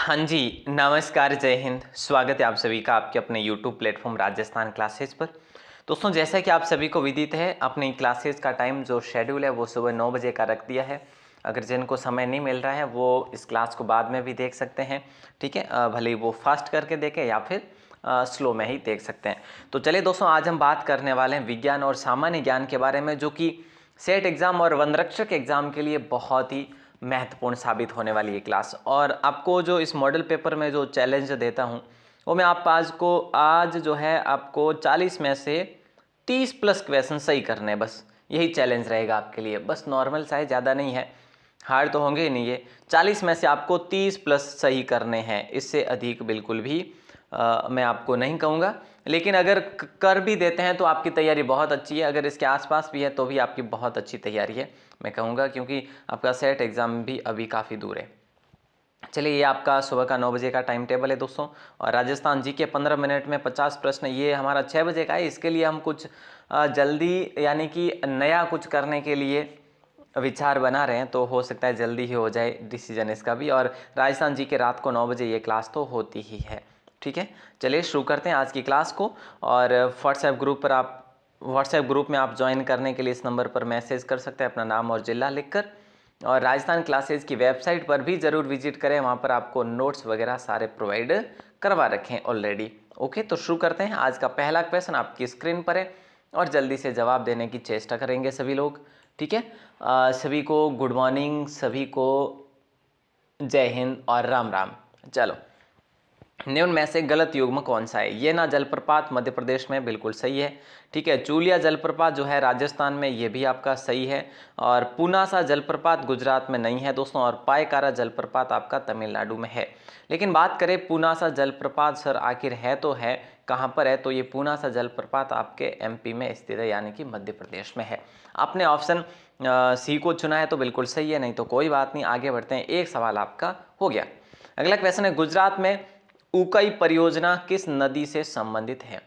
हाँ जी, नमस्कार, जय हिंद। स्वागत है आप सभी का आपके अपने YouTube प्लेटफॉर्म राजस्थान क्लासेस पर। दोस्तों, जैसा कि आप सभी को विदित है, अपनी क्लासेस का टाइम जो शेड्यूल है वो सुबह 9 बजे का रख दिया है। अगर जिनको समय नहीं मिल रहा है वो इस क्लास को बाद में भी देख सकते हैं, ठीक है। भले ही वो फास्ट करके देखें या फिर स्लो में ही देख सकते हैं। तो चलिए दोस्तों, आज हम बात करने वाले हैं विज्ञान और सामान्य ज्ञान के बारे में, जो कि सेट एग्जाम और वनरक्षक एग्जाम के लिए बहुत ही महत्वपूर्ण साबित होने वाली है क्लास। और आपको जो इस मॉडल पेपर में जो चैलेंज देता हूं वो मैं आप आज जो है आपको 40 में से 30 प्लस क्वेश्चन सही करने हैं। बस यही चैलेंज रहेगा आपके लिए। बस नॉर्मल सा है, ज़्यादा नहीं है, हार्ड तो होंगे ही नहीं। ये 40 में से आपको 30 प्लस सही करने हैं, इससे अधिक बिल्कुल भी मैं आपको नहीं कहूँगा। लेकिन अगर कर भी देते हैं तो आपकी तैयारी बहुत अच्छी है, अगर इसके आसपास भी है तो भी आपकी बहुत अच्छी तैयारी है मैं कहूँगा, क्योंकि आपका सेट एग्ज़ाम भी अभी काफ़ी दूर है। चलिए, ये आपका सुबह का 9 बजे का टाइम टेबल है दोस्तों। और राजस्थान जी के 15 मिनट में 50 प्रश्न, ये हमारा 6 बजे का है। इसके लिए हम कुछ जल्दी यानी कि नया कुछ करने के लिए विचार बना रहे हैं, तो हो सकता है जल्दी ही हो जाए डिसीजन इसका भी। और राजस्थान जी के रात को 9 बजे ये क्लास तो होती ही है, ठीक है। चलिए शुरू करते हैं आज की क्लास को। और व्हाट्सएप ग्रुप में आप ज्वाइन करने के लिए इस नंबर पर मैसेज कर सकते हैं, अपना नाम और ज़िला लिखकर। और राजस्थान क्लासेस की वेबसाइट पर भी ज़रूर विजिट करें, वहाँ पर आपको नोट्स वगैरह सारे प्रोवाइड करवा रखे हैं ऑलरेडी। ओके, तो शुरू करते हैं। आज का पहला क्वेश्चन आपकी स्क्रीन पर है और जल्दी से जवाब देने की चेष्टा करेंगे सभी लोग, ठीक है। सभी को गुड मॉर्निंग, सभी को जय हिंद और राम राम। चलो, निम्न में से गलत युग्म कौन सा है? ये ना जलप्रपात मध्य प्रदेश में, बिल्कुल सही है, ठीक है। चूलिया जलप्रपात जो है राजस्थान में, ये भी आपका सही है। और पुनासा जलप्रपात गुजरात में नहीं है दोस्तों, और पायकारा जलप्रपात आपका तमिलनाडु में है। लेकिन बात करें पुनासा जलप्रपात सर आखिर है तो है कहाँ पर है, तो ये पुनासा जलप्रपात आपके एमपी में स्थित है, यानी कि मध्य प्रदेश में है। आपने ऑप्शन सी को चुना है तो बिल्कुल सही है, नहीं तो कोई बात नहीं, आगे बढ़ते हैं। एक सवाल आपका हो गया। अगला क्वेश्चन है, गुजरात में उकई परियोजना किस नदी से संबंधित है?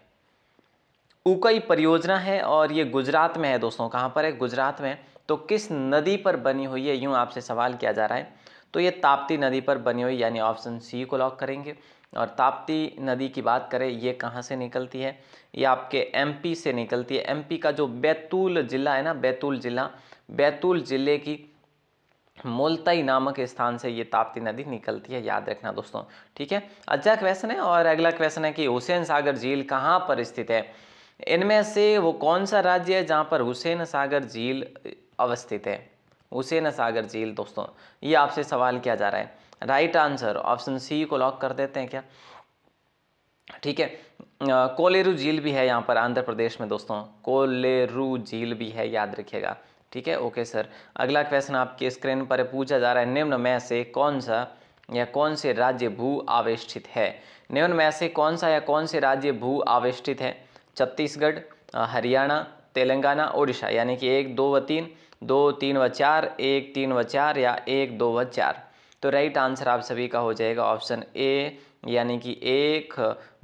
उकई परियोजना है और ये गुजरात में है दोस्तों। कहाँ पर है? गुजरात में। तो किस नदी पर बनी हुई है, यूं आपसे सवाल किया जा रहा है। तो ये ताप्ती नदी पर बनी हुई, यानी ऑप्शन सी को लॉक करेंगे। और ताप्ती नदी की बात करें, ये कहाँ से निकलती है? ये आपके एमपी से निकलती है। एमपी का जो बैतूल जिला है ना, बैतूल जिले की मुल्ताई नामक स्थान से ये ताप्ती नदी निकलती है, याद रखना दोस्तों, ठीक है। अच्छा क्वेश्चन है। और अगला क्वेश्चन है कि हुसैन सागर झील कहाँ पर स्थित है? इनमें से वो कौन सा राज्य है जहाँ पर हुसैन सागर झील अवस्थित है? हुसैन सागर झील दोस्तों, ये आपसे सवाल किया जा रहा है। राइट आंसर ऑप्शन सी को लॉक कर देते हैं क्या? ठीक है। कोलेरू झील भी है यहाँ पर आंध्र प्रदेश में दोस्तों, कोलेरू झील भी है, याद रखिएगा, ठीक है। ओके सर, अगला क्वेश्चन आपकी स्क्रीन पर पूछा जा रहा है, निम्न में से कौन सा या कौन से राज्य भू आवेष्टित है? निम्न में से कौन सा या कौन से राज्य भू आवेष्टित है? छत्तीसगढ़, हरियाणा, तेलंगाना, ओडिशा, यानी कि 1, 2 व 3, 2, 3 व 4, 1, 3 व 4 या 1, 2 व 4। तो राइट आंसर आप सभी का हो जाएगा ऑप्शन ए, यानी कि 1,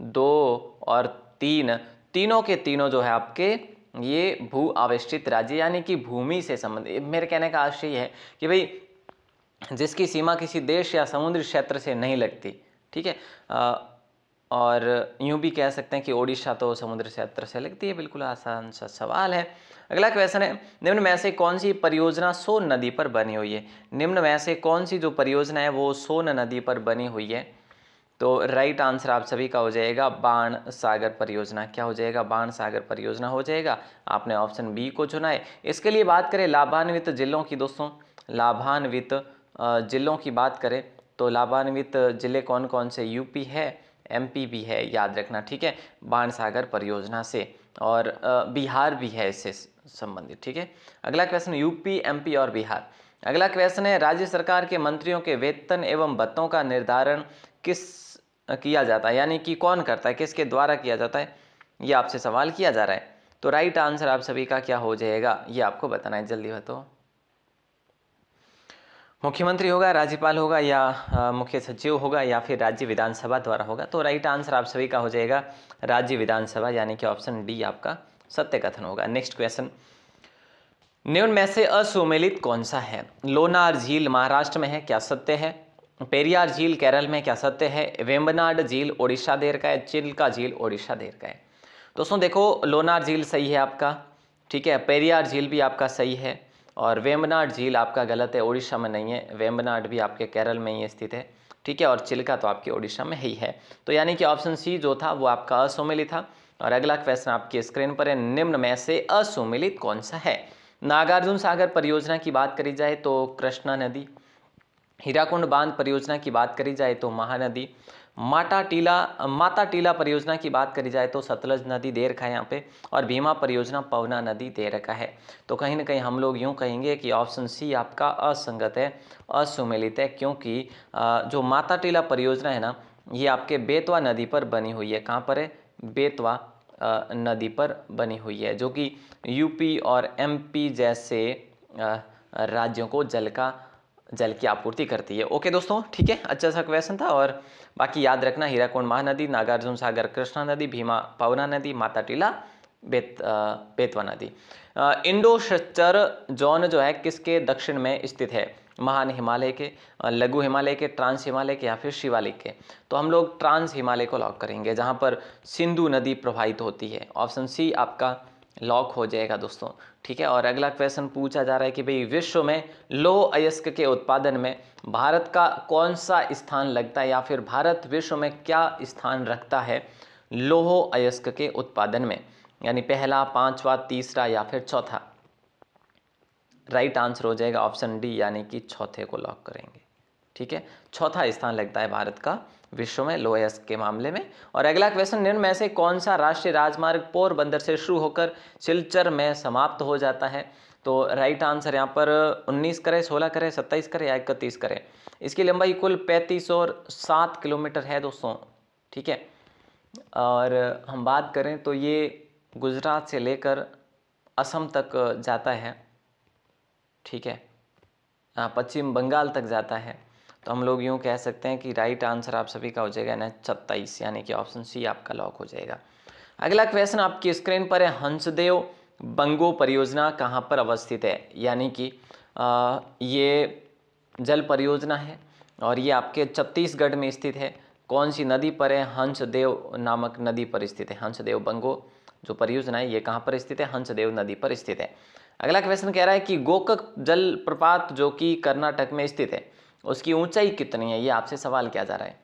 2 और 3, तीनों के तीनों जो है आपके ये भू आवेष्टित राज्य, यानी कि भूमि से संबंधित। मेरे कहने का आशय है कि भाई जिसकी सीमा किसी देश या समुद्री क्षेत्र से नहीं लगती, ठीक है। और यूं भी कह सकते हैं कि ओडिशा तो समुद्र क्षेत्र से लगती है। बिल्कुल आसान सा सवाल है। अगला क्वेश्चन है, निम्न में से कौन सी परियोजना सोन नदी पर बनी हुई है? निम्न में से कौन सी जो परियोजना है वो सोन नदी पर बनी हुई है? तो राइट आंसर आप सभी का हो जाएगा बाण सागर परियोजना। क्या हो जाएगा? बाण सागर परियोजना हो जाएगा। आपने ऑप्शन बी को चुना है। इसके लिए बात करें लाभान्वित जिलों की दोस्तों, लाभान्वित जिलों की बात करें तो लाभान्वित जिले कौन कौन से? यूपी है, एमपी भी है, याद रखना, ठीक है, बाण सागर परियोजना से। और बिहार भी है इससे संबंधित, ठीक है। अगला क्वेश्चन, यूपी, एमपी और बिहार। अगला क्वेश्चन है, राज्य सरकार के मंत्रियों के वेतन एवं भत्तों का निर्धारण किस किया जाता है, यानी कि कौन करता है, किसके द्वारा किया जाता है, ये आपसे सवाल किया जा रहा है। तो राइट आंसर आप सभी का क्या हो जाएगा, ये आपको बताना है, जल्दी बताओ। मुख्यमंत्री होगा, राज्यपाल होगा, या मुख्य सचिव होगा, या फिर राज्य विधानसभा द्वारा होगा? तो राइट आंसर आप सभी का हो जाएगा राज्य विधानसभा, यानी कि ऑप्शन डी आपका सत्य कथन होगा। नेक्स्ट क्वेश्चन, निम्न में से असुमेलित कौन सा है? लोनार झील महाराष्ट्र में है, क्या सत्य है? पेरियार झील केरल में, क्या सत्य है? वेम्बनाड झील ओडिशा देर का है, चिल्का झील ओडिशा देर का है। दोस्तों देखो, लोनार झील सही है आपका, ठीक है, पेरियार झील भी आपका सही है, और वेम्बनाड झील आपका गलत है, ओडिशा में नहीं है, वेम्बनाड भी आपके केरल में ही स्थित है, ठीक है, और चिल्का तो आपकी ओडिशा में ही है। तो यानी कि ऑप्शन सी जो था वो आपका असुमेलित था। और अगला क्वेश्चन आपकी स्क्रीन पर है, निम्न में से असुमेलित कौन सा है? नागार्जुन सागर परियोजना की बात करी जाए तो कृष्णा नदी, हीराकुंड बांध परियोजना की बात करी जाए तो महानदी, माता टीला परियोजना की बात करी जाए तो सतलज नदी दे रखा है यहाँ पे, और भीमा परियोजना पवना नदी दे रखा है। तो कहीं ना कहीं हम लोग यूँ कहेंगे कि ऑप्शन सी आपका असंगत है, असुमेलित है, क्योंकि जो माता टीला परियोजना है ना, ये आपके बेतवा नदी पर बनी हुई है। कहाँ पर है? बेतवा नदी पर बनी हुई है, जो कि यूपी और एमपी जैसे राज्यों को जल की आपूर्ति करती है। ओके दोस्तों, ठीक है, अच्छा सा क्वेश्चन था। और बाकी याद रखना, हीराकुंड महानदी, नागार्जुन सागर कृष्णा नदी, भीमा पवना नदी, माता टीला बेतवा नदी। इंडो शच्चर जोन जो है किसके दक्षिण में स्थित है? महान हिमालय के, लघु हिमालय के, ट्रांस हिमालय के, या फिर शिवालिक के? तो हम लोग ट्रांस हिमालय को लॉक करेंगे, जहां पर सिंधु नदी प्रवाहित होती है। ऑप्शन सी आपका लॉक हो जाएगा दोस्तों, ठीक है। और अगला क्वेश्चन पूछा जा रहा है कि भाई विश्व में लौह अयस्क के उत्पादन में भारत का कौन सा स्थान लगता है, या फिर भारत विश्व में क्या स्थान रखता है लौह अयस्क के उत्पादन में? यानी पहला, पांचवा, तीसरा या फिर चौथा? राइट आंसर हो जाएगा ऑप्शन डी, यानी कि चौथे को लॉक करेंगे, ठीक है। चौथा स्थान लगता है भारत का विश्व में लौह अयस्क के मामले में। और अगला क्वेश्चन, निम्न में से कौन सा राष्ट्रीय राजमार्ग पोरबंदर से शुरू होकर सिलचर में समाप्त हो जाता है? तो राइट आंसर यहाँ पर 19 करें, 16 करें, 27 करें या 31 करें? इसकी लंबाई कुल 35 और 7 किलोमीटर है दोस्तों, ठीक है। और हम बात करें तो ये गुजरात से लेकर असम तक जाता है, ठीक है, पश्चिम बंगाल तक जाता है। तो हम लोग यूँ कह सकते हैं कि राइट आंसर आप सभी का हो जाएगा ना 27, यानी कि ऑप्शन सी आपका लॉक हो जाएगा। अगला क्वेश्चन आपकी स्क्रीन पर है, हंसदेव बंगो परियोजना कहाँ पर अवस्थित है? यानी कि ये जल परियोजना है और ये आपके छत्तीसगढ़ में स्थित है। कौन सी नदी पर है? हंसदेव नामक नदी पर स्थित है। हंसदेव बंगो जो परियोजना है ये कहाँ पर स्थित है? हंसदेव नदी पर स्थित है। अगला क्वेश्चन कह रहा है कि गोकक जल प्रपात जो कि कर्नाटक में स्थित है, उसकी ऊंचाई कितनी है? ये आपसे सवाल किया जा रहा है।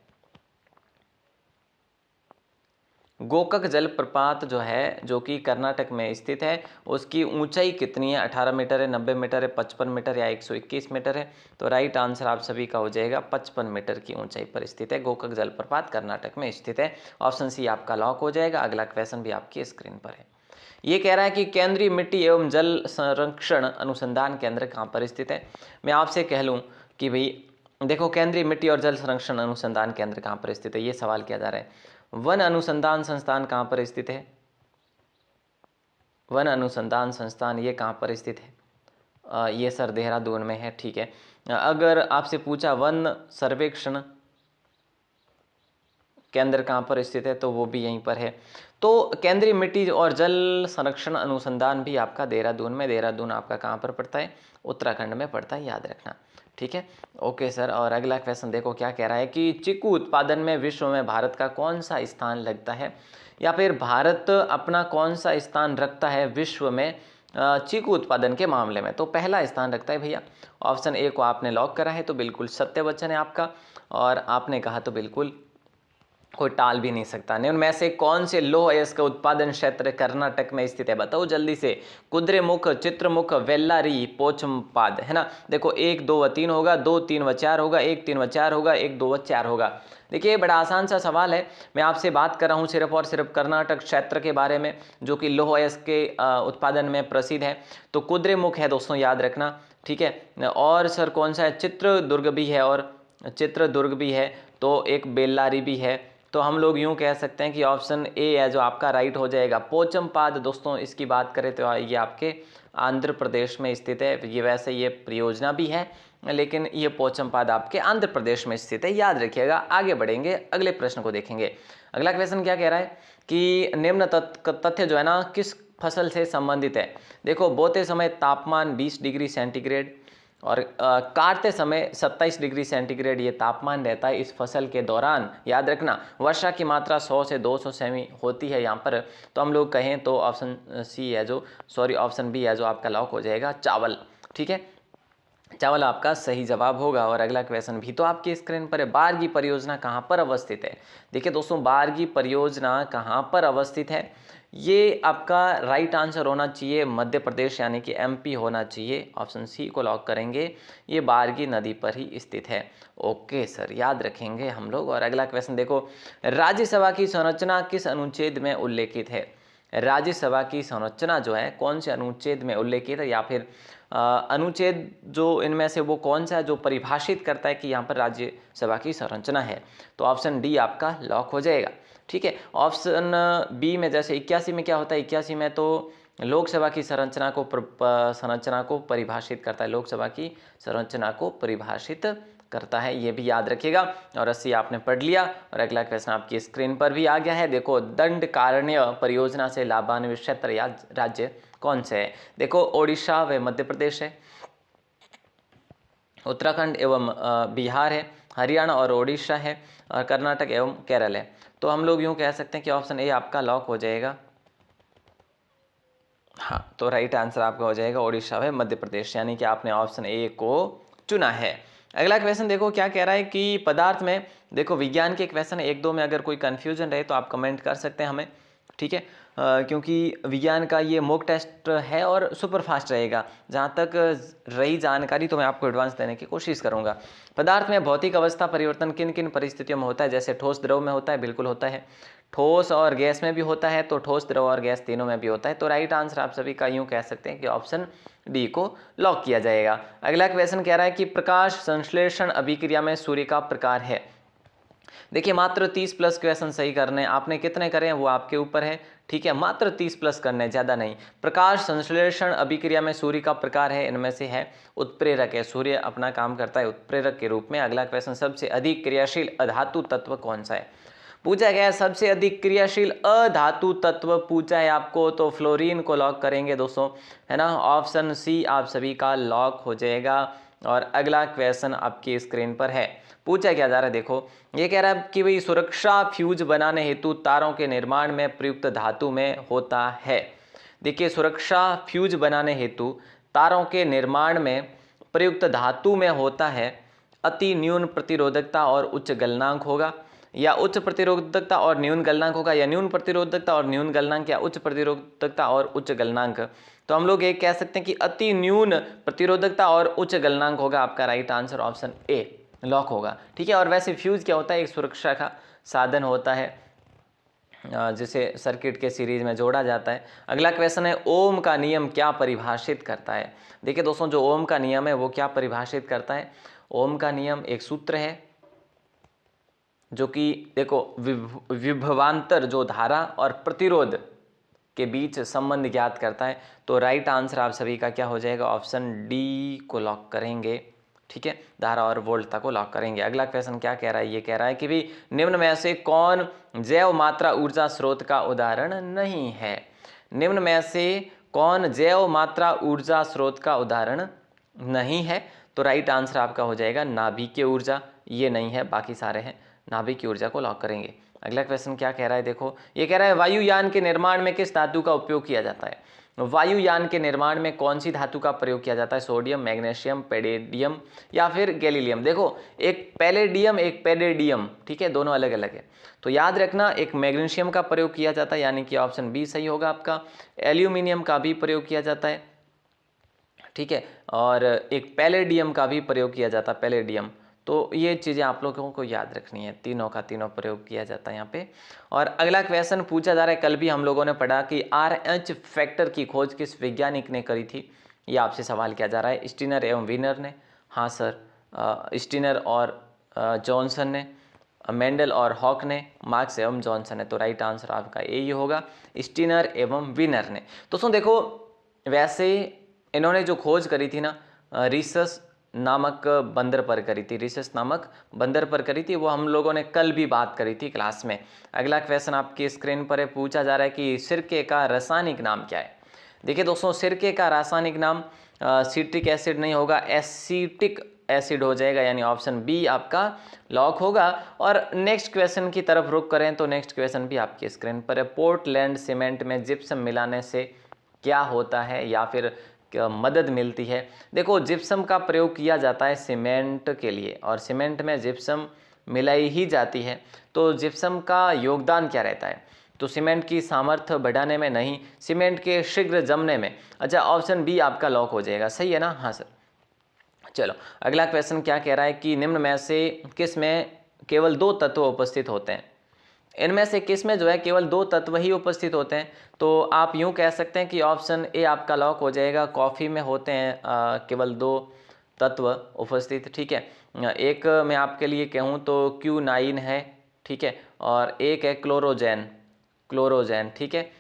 गोकक जलप्रपात जो है, जो कि कर्नाटक में स्थित है, उसकी ऊंचाई कितनी है? 18 मीटर है, 90 मीटर है, 55 मीटर या 121 मीटर है? तो राइट आंसर आप सभी का हो जाएगा 55 मीटर की ऊंचाई पर स्थित है गोकक जलप्रपात, कर्नाटक में स्थित है। ऑप्शन सी आपका लॉक हो जाएगा। अगला क्वेश्चन भी आपकी स्क्रीन पर है। ये कह रहा है कि केंद्रीय मिट्टी एवं जल संरक्षण अनुसंधान केंद्र कहाँ पर स्थित है? मैं आपसे कह लूँ कि भाई देखो, केंद्रीय मिट्टी और जल संरक्षण अनुसंधान केंद्र कहाँ पर स्थित है, ये सवाल किया जा रहा है। वन अनुसंधान संस्थान कहाँ पर स्थित है? वन अनुसंधान संस्थान ये कहाँ पर स्थित है? ये सर देहरादून में है, ठीक है। अगर आपसे पूछा वन सर्वेक्षण केंद्र कहाँ पर स्थित है, तो वो भी यहीं पर है। तो केंद्रीय मिट्टी और जल संरक्षण अनुसंधान भी आपका देहरादून में, देहरादून आपका कहाँ पर पड़ता है? उत्तराखंड में पड़ता है, याद रखना, ठीक है। Okay sir. और अगला क्वेश्चन देखो क्या कह रहा है कि चीकू उत्पादन में विश्व में भारत का कौन सा स्थान लगता है, या फिर भारत अपना कौन सा स्थान रखता है विश्व में चीकू उत्पादन के मामले में? तो पहला स्थान रखता है भैया। ऑप्शन ए को आपने लॉक करा है, तो बिल्कुल सत्य वचन है आपका, और आपने कहा तो बिल्कुल कोई टाल भी नहीं सकता। निम्न में से कौन से लौह अयस्क उत्पादन क्षेत्र कर्नाटक में स्थित है? बताओ जल्दी से। कुद्रेमुख, चित्रमुख, वेल्लारी, पोचमपाद, है ना। देखो 1 2 व 3 होगा, 2 3 व 4 होगा, 1 3 व 4 होगा, 1 2 व 4 होगा। देखिए बड़ा आसान सा सवाल है। मैं आपसे बात कर रहा हूँ सिर्फ और सिर्फ कर्नाटक क्षेत्र के बारे में, जो कि लौह अयस्क के उत्पादन में प्रसिद्ध है। तो कुद्रेमुख है दोस्तों, याद रखना, ठीक है। और सर कौन सा है? चित्रदुर्ग भी है, और चित्रदुर्ग भी है, तो एक बेल्लारी भी है। तो हम लोग यूँ कह सकते हैं कि ऑप्शन ए है जो आपका राइट हो जाएगा। पोचमपाद दोस्तों इसकी बात करें तो ये आपके आंध्र प्रदेश में स्थित है। ये वैसे ये परियोजना भी है, लेकिन ये पोचमपाद आपके आंध्र प्रदेश में स्थित है, याद रखिएगा। आगे बढ़ेंगे, अगले प्रश्न को देखेंगे। अगला क्वेश्चन क्या कह रहा है कि निम्न तथ्य जो है ना किस फसल से संबंधित है? देखो बोते समय तापमान 20 डिग्री सेंटीग्रेड, और काटते समय 27 डिग्री सेंटीग्रेड ये तापमान रहता है इस फसल के दौरान। याद रखना, वर्षा की मात्रा 100 से 200 सेमी होती है यहाँ पर। तो हम लोग कहें तो ऑप्शन सी है जो, सॉरी ऑप्शन बी है जो आपका लॉक हो जाएगा, चावल। ठीक है, चावल आपका सही जवाब होगा। और अगला क्वेश्चन भी तो आपकी स्क्रीन पर है, बारगी परियोजना कहाँ पर अवस्थित है? देखिए दोस्तों, बारगी परियोजना कहाँ पर अवस्थित है? ये आपका राइट आंसर होना चाहिए मध्य प्रदेश यानी कि एमपी होना चाहिए। ऑप्शन सी को लॉक करेंगे, ये बारगी नदी पर ही स्थित है। ओके सर, याद रखेंगे हम लोग। और अगला क्वेश्चन देखो, राज्यसभा की संरचना किस अनुच्छेद में उल्लेखित है? राज्यसभा की संरचना जो है कौन से अनुच्छेद में उल्लेखित है, या फिर अनुच्छेद जो इनमें से वो कौन सा है जो परिभाषित करता है कि यहाँ पर राज्यसभा की संरचना है? तो ऑप्शन डी आपका लॉक हो जाएगा। ठीक है, ऑप्शन बी में जैसे 81 में क्या होता है, 81 में तो लोकसभा की संरचना को परिभाषित करता है, लोकसभा की संरचना को परिभाषित करता है, ये भी याद रखिएगा। और 80 आपने पढ़ लिया। और अगला क्वेश्चन आपकी स्क्रीन पर भी आ गया है। देखो, दंडकारण्य परियोजना से लाभान्वित क्षेत्र या राज्य कौन से है? देखो, ओडिशा व मध्य प्रदेश है, उत्तराखंड एवं बिहार है, हरियाणा और ओडिशा है, और कर्नाटक एवं केरल है। तो हम लोग यूँ कह सकते हैं कि ऑप्शन ए आपका लॉक हो जाएगा। हाँ, तो राइट आंसर आपका हो जाएगा ओडिशा व मध्य प्रदेश, यानी कि आपने ऑप्शन ए को चुना है। अगला क्वेश्चन देखो क्या कह रहा है कि पदार्थ में, देखो विज्ञान के क्वेश्चन 1-2 में अगर कोई कन्फ्यूजन रहे तो आप कमेंट कर सकते हैं हमें। ठीक है, क्योंकि विज्ञान का ये मॉक टेस्ट है और सुपर फास्ट रहेगा। जहाँ तक रही जानकारी तो मैं आपको एडवांस देने की कोशिश करूँगा। पदार्थ में भौतिक अवस्था परिवर्तन किन किन परिस्थितियों में होता है? जैसे ठोस द्रव में होता है, बिल्कुल होता है। ठोस और गैस में भी होता है, तो ठोस द्रव और गैस तीनों में भी होता है। तो राइट आंसर आप सभी का यूँ कह सकते हैं कि ऑप्शन डी को लॉक किया जाएगा। अगला क्वेश्चन कह रहा है कि प्रकाश संश्लेषण अभिक्रिया में सूर्य का प्रकार है। देखिए, मात्र 30+ क्वेश्चन सही करने, आपने कितने करें वो आपके ऊपर है। ठीक है, मात्र 30+ करने, ज़्यादा नहीं। प्रकाश संश्लेषण अभिक्रिया में सूर्य का प्रकार है, इनमें से है उत्प्रेरक है। सूर्य अपना काम करता है उत्प्रेरक के रूप में। अगला क्वेश्चन, सबसे अधिक क्रियाशील अधातु तत्व कौन सा है? पूछा गया है सबसे अधिक क्रियाशील अधातु तत्व पूछा है आपको, तो फ्लोरीन को लॉक करेंगे दोस्तों, है ना। ऑप्शन सी आप सभी का लॉक हो जाएगा। और अगला क्वेश्चन आपकी स्क्रीन पर है, पूछा क्या जा रहा है, देखो ये कह रहा है कि भाई सुरक्षा फ्यूज बनाने हेतु तारों के निर्माण में प्रयुक्त धातु में होता है। देखिए, सुरक्षा फ्यूज बनाने हेतु तारों के निर्माण में प्रयुक्त धातु में होता है अति न्यून प्रतिरोधकता और उच्च गलनांक होगा, या उच्च प्रतिरोधकता और न्यून गलनांक होगा, या न्यून प्रतिरोधकता और न्यून गलनांक, या उच्च प्रतिरोधकता और उच्च गलनांक। तो हम लोग एक कह सकते हैं कि अति न्यून प्रतिरोधकता और उच्च गलनांक होगा आपका right answer, option A lock होगा। ठीक है, और वैसे फ्यूज क्या होता है? एक सुरक्षा का साधन होता है जिसे सर्किट के सीरीज में जोड़ा जाता है। अगला क्वेश्चन है, ओम का नियम क्या परिभाषित करता है? देखिए दोस्तों, जो ओम का नियम है वो क्या परिभाषित करता है? ओम का नियम एक सूत्र है जो कि देखो विभवांतर जो धारा और प्रतिरोध के बीच संबंध ज्ञात करता है। तो राइट आंसर आप सभी का क्या हो जाएगा? ऑप्शन डी को लॉक करेंगे। ठीक है, धारा और वोल्टता को लॉक करेंगे। अगला क्वेश्चन क्या कह रहा है? ये कह रहा है कि भी निम्न में से कौन जैव मात्रा ऊर्जा स्रोत का उदाहरण नहीं है? निम्न में से कौन जैव मात्रा ऊर्जा स्रोत का उदाहरण नहीं है? तो राइट आंसर आपका हो जाएगा नाभिकीय ऊर्जा, ये नहीं है, बाकी सारे हैं। नाभिकीय ऊर्जा को लॉक करेंगे। अगला क्वेश्चन क्या कह रहा है, देखो ये कह रहा है वायुयान के निर्माण में किस धातु का उपयोग किया जाता है? वायुयान के निर्माण में कौन सी धातु का प्रयोग किया जाता है? सोडियम, मैग्नीशियम, पैलेडियम या फिर गैलीलियम। देखो, एक पैलेडियम एक पैलेडियम, ठीक है, दोनों अलग अलग है। तो याद रखना, एक मैग्नीशियम का प्रयोग किया जाता है, यानी कि ऑप्शन बी सही होगा आपका। एल्यूमिनियम का भी प्रयोग किया जाता है, ठीक है, और एक पैलेडियम का भी प्रयोग किया जाता है, पैलेडियम। तो ये चीज़ें आप लोगों को याद रखनी है, तीनों का तीनों प्रयोग किया जाता है यहाँ पे। और अगला क्वेश्चन पूछा जा रहा है, कल भी हम लोगों ने पढ़ा कि RH फैक्टर की खोज किस वैज्ञानिक ने करी थी? ये आपसे सवाल किया जा रहा है, स्टीनर एवं विनर ने। हाँ सर, स्टीनर और जॉनसन ने, मेंडल और हॉक ने, मार्क्स एवं जॉनसन ने। तो राइट आंसर आपका यही होगा, स्टीनर एवं विनर ने। दोस्तों देखो, वैसे इन्होंने जो खोज करी थी ना, रिसस नामक बंदर पर करी थी, रिसस नामक बंदर पर करी थी, वो हम लोगों ने कल भी बात करी थी क्लास में। अगला क्वेश्चन आपकी स्क्रीन पर है, पूछा जा रहा है कि सिरके का रासायनिक नाम क्या है? देखिए दोस्तों, सिरके का रासायनिक नाम सिट्रिक एसिड नहीं होगा, एसिटिक एसिड हो जाएगा, यानी ऑप्शन बी आपका लॉक होगा। और नेक्स्ट क्वेश्चन की तरफ रुख करें तो नेक्स्ट क्वेश्चन भी आपकी स्क्रीन पर है। पोर्टलैंड सीमेंट में जिप्सम मिलाने से क्या होता है या फिर मदद मिलती है। देखो, जिप्सम का प्रयोग किया जाता है सीमेंट के लिए और सीमेंट में जिप्सम मिलाई ही जाती है, तो जिप्सम का योगदान क्या रहता है, तो सीमेंट की सामर्थ्य बढ़ाने में, नहीं, सीमेंट के शीघ्र जमने में। अच्छा, ऑप्शन बी आपका लॉक हो जाएगा, सही है ना। हाँ सर। चलो अगला क्वेश्चन क्या कह रहा है कि निम्न में से किस में केवल 2 तत्व उपस्थित होते हैं। इनमें से किस में जो है केवल 2 तत्व ही उपस्थित होते हैं, तो आप यूं कह सकते हैं कि ऑप्शन ए आपका लॉक हो जाएगा। कॉफ़ी में होते हैं केवल 2 तत्व उपस्थित, ठीक है। एक मैं आपके लिए कहूँ तो Q9 है, ठीक है, और एक है क्लोरोजेन, ठीक है।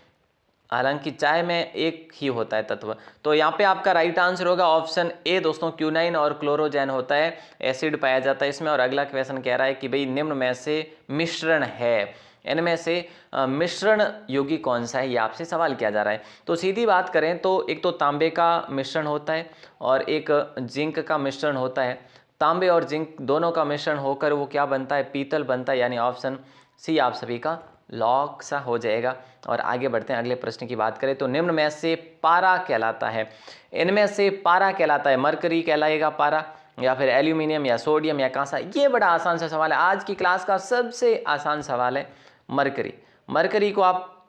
हालांकि चाय में एक ही होता है तत्व, तो यहाँ पे आपका राइट आंसर होगा ऑप्शन ए दोस्तों, Q9 और क्लोरोजेन होता है, एसिड पाया जाता है इसमें। और अगला क्वेश्चन कह रहा है कि भाई निम्न में से मिश्रण है, इनमें से मिश्रण योगी कौन सा है, ये आपसे सवाल किया जा रहा है। तो सीधी बात करें तो एक तो तांबे का मिश्रण होता है और एक जिंक का मिश्रण होता है। तांबे और जिंक दोनों का मिश्रण होकर वो क्या बनता है, पीतल बनता है, यानी ऑप्शन सी आप सभी का लॉक सा हो जाएगा। और आगे बढ़ते हैं, अगले प्रश्न की बात करें तो निम्न में से पारा कहलाता है, इनमें से पारा कहलाता है, मरकरी कहलाएगा पारा, या फिर एल्यूमिनियम या सोडियम या कांसा। ये बड़ा आसान सा सवाल है, आज की क्लास का सबसे आसान सवाल है मरकरी। मरकरी को आप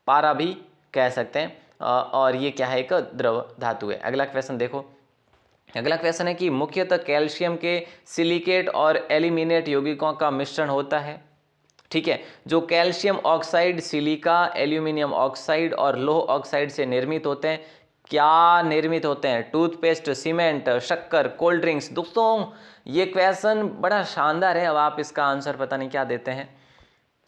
पारा भी कह सकते हैं और ये क्या है, एक द्रव धातु है। अगला क्वेश्चन देखो, अगला क्वेश्चन है कि मुख्यतः कैल्शियम के सिलिकेट और एल्यूमिनेट यौगिकों का मिश्रण होता है, ठीक है, जो calcium oxide, silica, aluminium oxide और लोह ऑक्साइड से निर्मित होते हैं। क्या निर्मित होते हैं, टूथपेस्ट, सीमेंट, शक्कर, कोल्ड ड्रिंक्स। दोस्तों ये क्वेश्चन बड़ा शानदार है, अब आप इसका आंसर पता नहीं क्या देते हैं,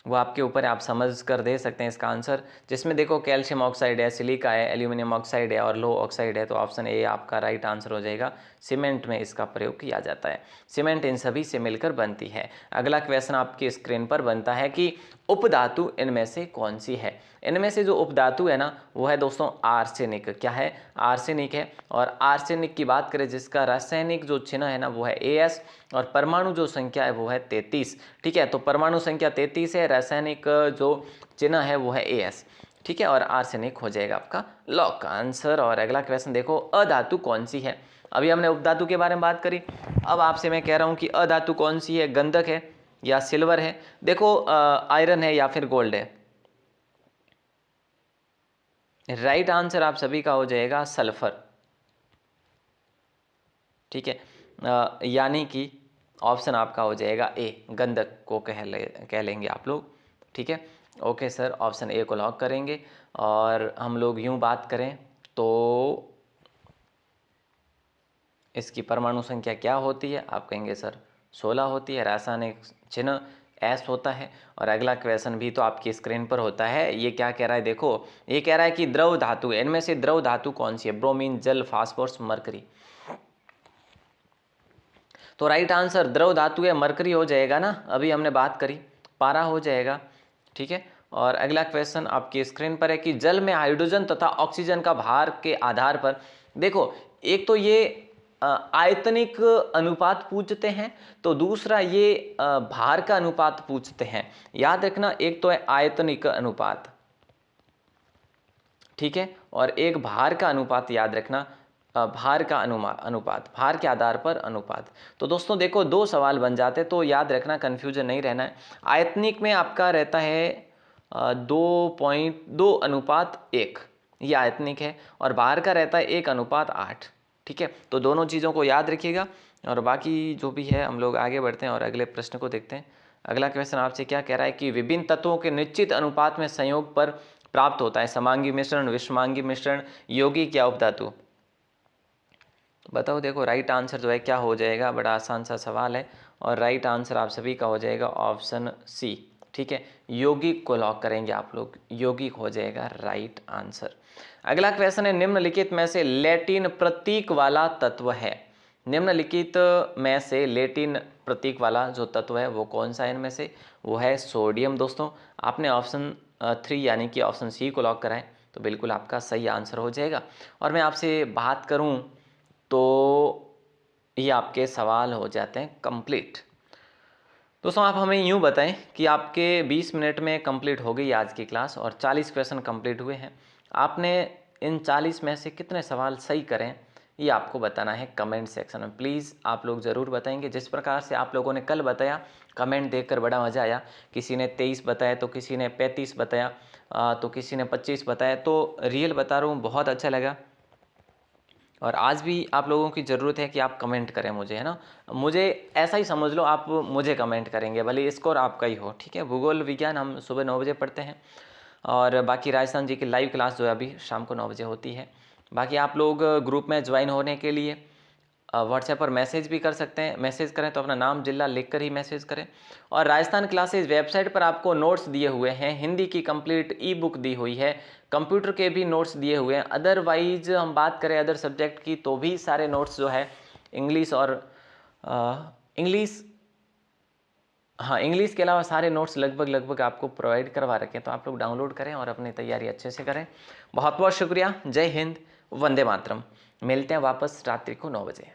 वो आपके ऊपर है, आप समझ कर दे सकते हैं इसका आंसर। जिसमें देखो कैल्शियम ऑक्साइड है, सिलिका है, एल्यूमिनियम ऑक्साइड है और लो ऑक्साइड है, तो ऑप्शन ए आपका राइट आंसर हो जाएगा। सीमेंट में इसका प्रयोग किया जाता है, सीमेंट इन सभी से मिलकर बनती है। अगला क्वेश्चन आपकी स्क्रीन पर बनता है कि उपधातु इनमें से कौन सी है। इनमें से जो उपधातु है ना वो है दोस्तों आर्सेनिक। क्या है, आर्सेनिक है। और आर्सेनिक की बात करें जिसका रासायनिक जो चिन्ह है ना वो है AS और परमाणु जो संख्या है वो है 33, ठीक है। तो परमाणु संख्या 33 है, रासायनिक जो चिन्ह है वो है AS, ठीक है, और आर्सेनिक हो जाएगा आपका लॉक का आंसर। और अगला क्वेश्चन देखो, अधातु कौन सी है। अभी हमने उपधातु के बारे में बात करी, अब आपसे मैं कह रहा हूँ कि अधातु कौन सी है, गंधक है या सिल्वर है। देखो आयरन है या फिर गोल्ड है। राइट आंसर आप सभी का हो जाएगा सल्फर, ठीक है, यानी कि ऑप्शन आपका हो जाएगा ए, गंधक को कह लेंगे आप लोग, ठीक है। ओके सर, ऑप्शन ए को लॉक करेंगे। और हम लोग यूं बात करें तो इसकी परमाणु संख्या क्या होती है, आप कहेंगे सर 16 होती है, रासायनिक चिन्ह एस होता है। और अगला क्वेश्चन भी तो आपकी स्क्रीन पर होता है, ये क्या कह रहा है, देखो ये कह रहा है कि द्रव धातु, इनमें से द्रव धातु कौन सी है, ब्रोमीन, जल, फास्फोरस, मरकरी। तो राइट आंसर द्रव धातु है मरकरी हो जाएगा ना, अभी हमने बात करी, पारा हो जाएगा, ठीक है। और अगला क्वेश्चन आपकी स्क्रीन पर है कि जल में हाइड्रोजन तथा ऑक्सीजन का भार के आधार पर, देखो एक तो ये आयतनिक अनुपात पूछते हैं, तो दूसरा ये भार का अनुपात पूछते हैं। याद रखना, एक तो है आयतनिक अनुपात, ठीक है, और एक भार का अनुपात, याद रखना भार का अनुपात, भार के आधार पर अनुपात। तो दोस्तों देखो 2 सवाल बन जाते, तो याद रखना, कन्फ्यूजन नहीं रहना है। आयतनिक में आपका रहता है 2.2:1, ये आयतनिक है, और भार का रहता है 1:8, ठीक है। तो दोनों चीज़ों को याद रखिएगा, और बाकी जो भी है हम लोग आगे बढ़ते हैं और अगले प्रश्न को देखते हैं। अगला क्वेश्चन आपसे क्या कह रहा है कि विभिन्न तत्वों के निश्चित अनुपात में संयोग पर प्राप्त होता है समांगी मिश्रण, विषमांगी मिश्रण, यौगिक या उपधातु। बताओ, देखो राइट आंसर जो है क्या हो जाएगा, बड़ा आसान सा सवाल है, और राइट आंसर आप सभी का हो जाएगा ऑप्शन सी, ठीक है, यौगिक को लॉक करेंगे आप लोग, यौगिक हो जाएगा राइट आंसर। अगला क्वेश्चन है, निम्नलिखित में से लैटिन प्रतीक वाला तत्व है। निम्नलिखित में से लैटिन प्रतीक वाला जो तत्व है वो कौन सा है, इनमें से वो है सोडियम। दोस्तों आपने ऑप्शन 3 यानी कि ऑप्शन सी को लॉक कराए, तो बिल्कुल आपका सही आंसर हो जाएगा। और मैं आपसे बात करूं तो ये आपके सवाल हो जाते हैं कंप्लीट। दोस्तों आप हमें यूँ बताएं कि आपके 20 मिनट में कंप्लीट हो गई आज की क्लास और 40 क्वेश्चन कंप्लीट हुए हैं। आपने इन 40 में से कितने सवाल सही करें ये आपको बताना है कमेंट सेक्शन में। प्लीज़ आप लोग ज़रूर बताएंगे। जिस प्रकार से आप लोगों ने कल बताया, कमेंट देखकर बड़ा मज़ा आया। किसी ने 23 बताया तो किसी ने 35 बताया तो किसी ने 25 बताया। तो रियल बता रहा हूँ, बहुत अच्छा लगा। और आज भी आप लोगों की ज़रूरत है कि आप कमेंट करें मुझे, है ना। मुझे ऐसा ही समझ लो, आप मुझे कमेंट करेंगे, भले स्कोर आपका ही हो, ठीक है। भूगोल विज्ञान हम सुबह 9 बजे पढ़ते हैं और बाकी राजस्थान जी की लाइव क्लास जो है अभी शाम को 9 बजे होती है। बाकी आप लोग ग्रुप में ज्वाइन होने के लिए व्हाट्सएप पर मैसेज भी कर सकते हैं। मैसेज करें तो अपना नाम जिला लिख कर ही मैसेज करें। और राजस्थान क्लासेज वेबसाइट पर आपको नोट्स दिए हुए हैं, हिंदी की कंप्लीट ई बुक दी हुई है, कंप्यूटर के भी नोट्स दिए हुए हैं। अदरवाइज हम बात करें अदर सब्जेक्ट की तो भी सारे नोट्स जो है इंग्लिश और इंग्लिश, हाँ इंग्लिश के अलावा सारे नोट्स लगभग आपको प्रोवाइड करवा रखे हैं। तो आप लोग डाउनलोड करें और अपनी तैयारी अच्छे से करें। बहुत बहुत शुक्रिया। जय हिंद, वंदे मातरम। मिलते हैं वापस रात्रि को 9 बजे।